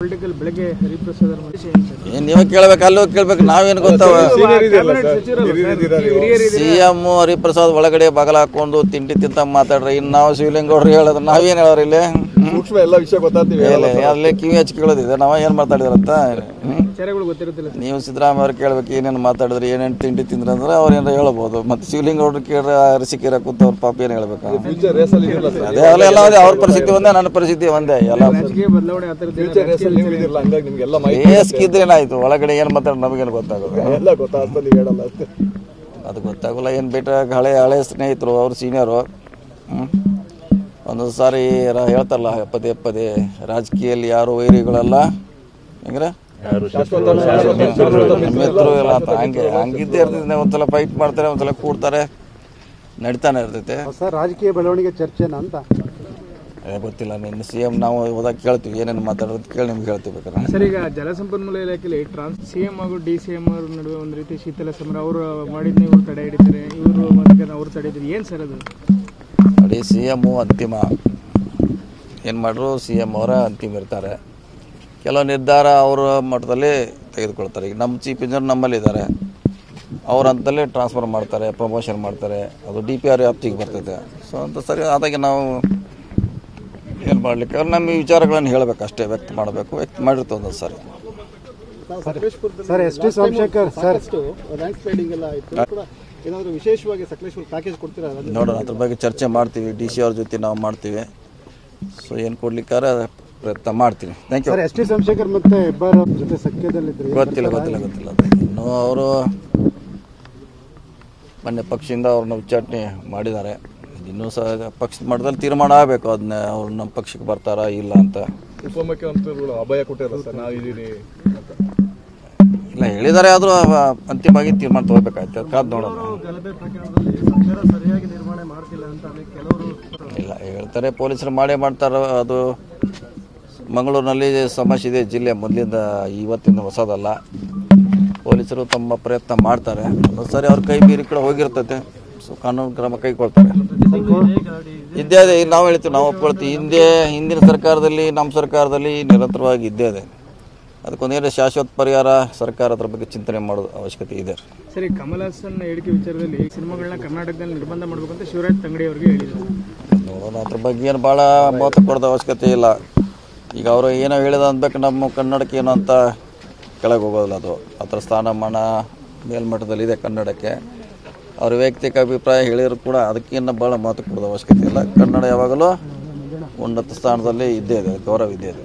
Political ಬೆಳಗ್ಗೆ ಹರಿಪ್ರಸಾದ್ ನೀವೇ ಕೇಳ್ಬೇಕು, ಅಲ್ಲೂ ಕೇಳ್ಬೇಕು, ನಾವೇನು ಗೊತ್ತಾವ. CM ಹರಿಪ್ರಸಾದ್ ಒಳಗಡೆ ಬಾಗಲ ಹಾಕೊಂಡು ತಿಂಡಿ ತಿಂತ ಮಾತಾಡ್ರಿ. ಇನ್ನು ನಾವು ಶಿವಲಿಂಗೌಡ್ರು ಹೇಳಿದ್ರೆ ನಾವೇನು ಹೇಳೋರು ಇಲ್ಲಿ ಎಲ್ಲ ವಿಷಯ ಗೊತ್ತಾಗ್ತೀವಿ. ಅಲ್ಲೇ ಕಿವಿ ಹಚ್ಚಿ ಕೇಳೋದಿದೆ ನಾವು ಏನು ಮಾತಾಡಿದ್ರಂತ. ನೀವು ಸಿದ್ದರಾಮಯ್ಯ ಅವ್ರು ಕೇಳ್ಬೇಕು, ಏನೇನು ಮಾತಾಡಿದ್ರೆ ಏನೇನು ತಿಂಡಿ ತಿಂದ್ರೆ ಅಂದ್ರೆ ಅವ್ರು ಏನಾರು ಹೇಳ್ಬೋದು. ಮತ್ತು ಶಿವಲಿಂಗೌಡ್ರು ಕೇಳ್ರೆ ಅರಸಿಕೆರ ಕೂತ ಅವ್ರ ಪಾಪ ಏನು ಹೇಳ್ಬೇಕು. ಅದೇ ಅಲ್ಲೆಲ್ಲ ಅವ್ರ ಪರಿಸ್ಥಿತಿ ಒಂದೇ, ನನ್ನ ಪರಿಸ್ಥಿತಿ ಒಂದೇ. ಎಲ್ಲ ಏನಾಯ್ತು ಒಳಗಡೆ ಏನು ಮಾತಾಡೋದು ನಮಗೇನು ಗೊತ್ತಾಗೋದು, ಅದು ಗೊತ್ತಾಗಲ್ಲ. ಏನು ಬೇಟ ಹಳೆ ಸ್ನೇಹಿತರು, ಅವ್ರು ಸೀನಿಯರು. ಒಂದೊಂದು ಸಾರಿ ಹೇಳ್ತಾರಲ್ಲ ಪದೇ ರಾಜಕೀಯಲ್ಲಿ ಯಾರು ವೈರಿಗಳಲ್ಲ, ಹೆಂಗ್ರೆ ಮಿತ್ರರು ಇಲ್ಲ ಅಂತ. ಹಂಗಿದ್ದೇ ಇರ್ತೈತೆ. ಒಂದ್ಸಲ ಫೈಟ್ ಮಾಡ್ತಾರೆ, ಒಂದ್ಸಲ ಕೂಡ್ತಾರೆ, ನಡೀತಾನೆ ಇರ್ತೈತೆ. ರಾಜಕೀಯ ಬೆಳವಣಿಗೆ ಚರ್ಚೆನಾ ಅಂತ ಗೊತ್ತಿಲ್ಲ. ನಿನ್ನ CM ನಾವು ಹೋದಾಗ ಕೇಳ್ತೀವಿ, ಏನೇನು ಮಾತಾಡೋದು ಕೇಳಿ ನಿಮ್ಗೆ ಹೇಳ್ತೀವಿ ಬೇಕಾದ್ರೆ. ಸರ್, ಈಗ ಜಲಸಂಪನ್ಮೂಲ ಇಲಾಖೆಯಲ್ಲಿ CM ಹಾಗೂ DCM ಅವ್ರ ನಡುವೆ ಒಂದು ರೀತಿ ಶೀತಲ ಸಮರ. ಅವರು ಮಾಡಿದ್ನ ಇವ್ರು ತಡೆ ಹಿಡಿತಾರೆ, ಇವರು ಮತ್ತೆ ಅವ್ರು ತಡೆ ಹಿಡಿತಾರೆ. ಏನು ಸರ್ ಅದು? ನೋಡಿ, CM ಅಂತಿಮ ಏನು ಮಾಡ್ರು, CM ಅವರ ಅಂತಿಮ ಇರ್ತಾರೆ. ಕೆಲವು ನಿರ್ಧಾರ ಅವರ ಮಟ್ಟದಲ್ಲಿ ತೆಗೆದುಕೊಳ್ತಾರೆ. ಈಗ ನಮ್ಮ ಚೀಫ್ ಇಂಜಿನಿಯರ್ ನಮ್ಮಲ್ಲಿದ್ದಾರೆ, ಅವ್ರ ಹಂತದಲ್ಲೇ ಟ್ರಾನ್ಸ್ಫರ್ ಮಾಡ್ತಾರೆ, ಪ್ರಮೋಷನ್ ಮಾಡ್ತಾರೆ. ಅದು DPR ವ್ಯಾಪ್ತಿಗೆ ಬರ್ತೈತೆ. ಸೊ ಅಂತ ಸರಿ ಆದಾಗೆ ನಾವು ಏನು ಮಾಡಲಿಕ್ಕೆ ನಮ್ಮ ವಿಚಾರಗಳನ್ನು ಹೇಳಬೇಕು, ಅಷ್ಟೇ ವ್ಯಕ್ತ ಮಾಡಬೇಕು. ವ್ಯಕ್ತ ಮಾಡಿರ್ತವೆ ಒಂದೊಂದು ಸಾರಿ. Sir, ST Somashekar sir rank sliding ಎಲ್ಲ ಆಯಿತು, ಏನಾದರೂ ವಿಶೇಷವಾಗಿ ಸಕಲೇಶ್ಪುರ ಪ್ಯಾಕೇಜ್ ಕೊಡ್ತೀರಾ? ನೋಡೋಣ, ಅದ್ರ ಬಗ್ಗೆ ಚರ್ಚೆ ಮಾಡ್ತೀವಿ. DC ಅವ್ರ ಜೊತೆ ನಾವು ಮಾಡ್ತೀವಿ. ಸೊ ಏನು ಕೊಡ್ಲಿಕ್ಕಾರೆ ಪ್ರಯತ್ನ ಮಾಡ್ತೀವಿ. Thank you. Sir, ST Somashekar ಮತ್ತು ಹೆಬ್ಬಾರ್ ಜೊತೆ ಸಖ್ಯದಲ್ಲಿದ್ದರು. ಗೊತ್ತಿಲ್ಲ. ಇನ್ನು ಅವರು ಮೊನ್ನೆ ಪಕ್ಷದಿಂದ ಅವ್ರನ್ನ ಉಚ್ಚಾಟನೆ ಮಾಡಿದ್ದಾರೆ. ಇನ್ನೂ ಸಹ ಪಕ್ಷದ ಮಟ್ಟದಲ್ಲಿ ತೀರ್ಮಾನ ಆಗಬೇಕು, ಅದನ್ನ ಅವ್ರು ನಮ್ಮ ಪಕ್ಷಕ್ಕೆ ಬರ್ತಾರಾ ಇಲ್ಲ ಅಂತ. ಉಪಮುಖ್ಯಮಂತ್ರಿಗಳು ಅಭಯ ಕೊಟ್ಟಿರಲ್ಲ ಸರ್, ನಾವಿದ್ದೀರಿ ಇಲ್ಲ ಹೇಳಿದ್ದಾರೆ, ಆದರೂ ಅಂತಿಮವಾಗಿ ತೀರ್ಮಾನ ತಗೋಬೇಕಾಯ್ತು. ಕಾದು ನೋಡೋಣ. ಇಲ್ಲ ಹೇಳ್ತಾರೆ, ಪೊಲೀಸರು ಮಾಡೇ ಅದು ಮಂಗಳೂರಿನಲ್ಲಿ ಸಮಸ್ಯೆ ಇದೆ ಜಿಲ್ಲೆ ಮೊದಲಿಂದ, ಇವತ್ತಿನ ಹೊಸದಲ್ಲ. ಪೊಲೀಸರು ತಮ್ಮ ಪ್ರಯತ್ನ ಮಾಡ್ತಾರೆ. ಸರಿ, ಅವ್ರ ಕೈ ಮೀರಿ ಕೂಡ ಹೋಗಿರ್ತೈತೆ. ಸೊ ಕಾನೂನು ಕ್ರಮ ಕೈಗೊಳ್ತಾರೆ. ಇದ್ದೇ ಇದೆ, ನಾವು ಹೇಳ್ತೀವಿ, ನಾವು ಒಪ್ಕೊಳ್ತೀವಿ. ಹಿಂದಿನ ಸರ್ಕಾರದಲ್ಲಿ ನಮ್ಮ ಸರ್ಕಾರದಲ್ಲಿ ನಿರಂತರವಾಗಿ ಇದ್ದೇ ಇದೆ. ಅದಕ್ಕೊಂದೇನು ಶಾಶ್ವತ ಪರಿಹಾರ ಸರ್ಕಾರ ಅದ್ರ ಬಗ್ಗೆ ಚಿಂತನೆ ಮಾಡೋದು ಅವಶ್ಯಕತೆ ಇದೆ. ಸರಿ, ಕಮಲ್ ಹಾಸನ್ ಹೇಳಿಕೆ ವಿಚಾರದಲ್ಲಿ ಸಿನಿಮಾಗಳನ್ನ ಕರ್ನಾಟಕದಲ್ಲಿ ನಿರ್ಬಂಧ ಮಾಡಬೇಕಂತ ಶಿವರಾಜ್ ತಂಗಡಿ ಅವರಿಗೆ ಹೇಳಿದರು. ನೋಡೋಣ, ಅದ್ರ ಬಗ್ಗೆ ಏನು ಭಾಳ ಮಹತ್ವ ಕೊಡೋದು ಅವಶ್ಯಕತೆ ಇಲ್ಲ. ಈಗ ಅವರು ಏನೋ ಹೇಳಿದ ಅನ್ಬೇಕು, ನಮ್ಮ ಕನ್ನಡಕ್ಕೆ ಏನು ಅಂತ ಕೆಳಗೆ ಹೋಗೋದಿಲ್ಲ. ಅದು ಅದರ ಸ್ಥಾನಮಾನ ಮೇಲ್ಮಟ್ಟದಲ್ಲಿದೆ ಕನ್ನಡಕ್ಕೆ. ಅವ್ರ ವೈಯಕ್ತಿಕ ಅಭಿಪ್ರಾಯ ಹೇಳಿದ್ರು ಕೂಡ ಅದಕ್ಕಿಂತ ಭಾಳ ಮಹತ್ವ ಕೊಡೋದು ಅವಶ್ಯಕತೆ ಇಲ್ಲ. ಕನ್ನಡ ಯಾವಾಗಲೂ ಉನ್ನತ ಸ್ಥಾನದಲ್ಲಿ ಇದ್ದೇ ಇದೆ, ಗೌರವ ಇದ್ದೇ ಇದೆ.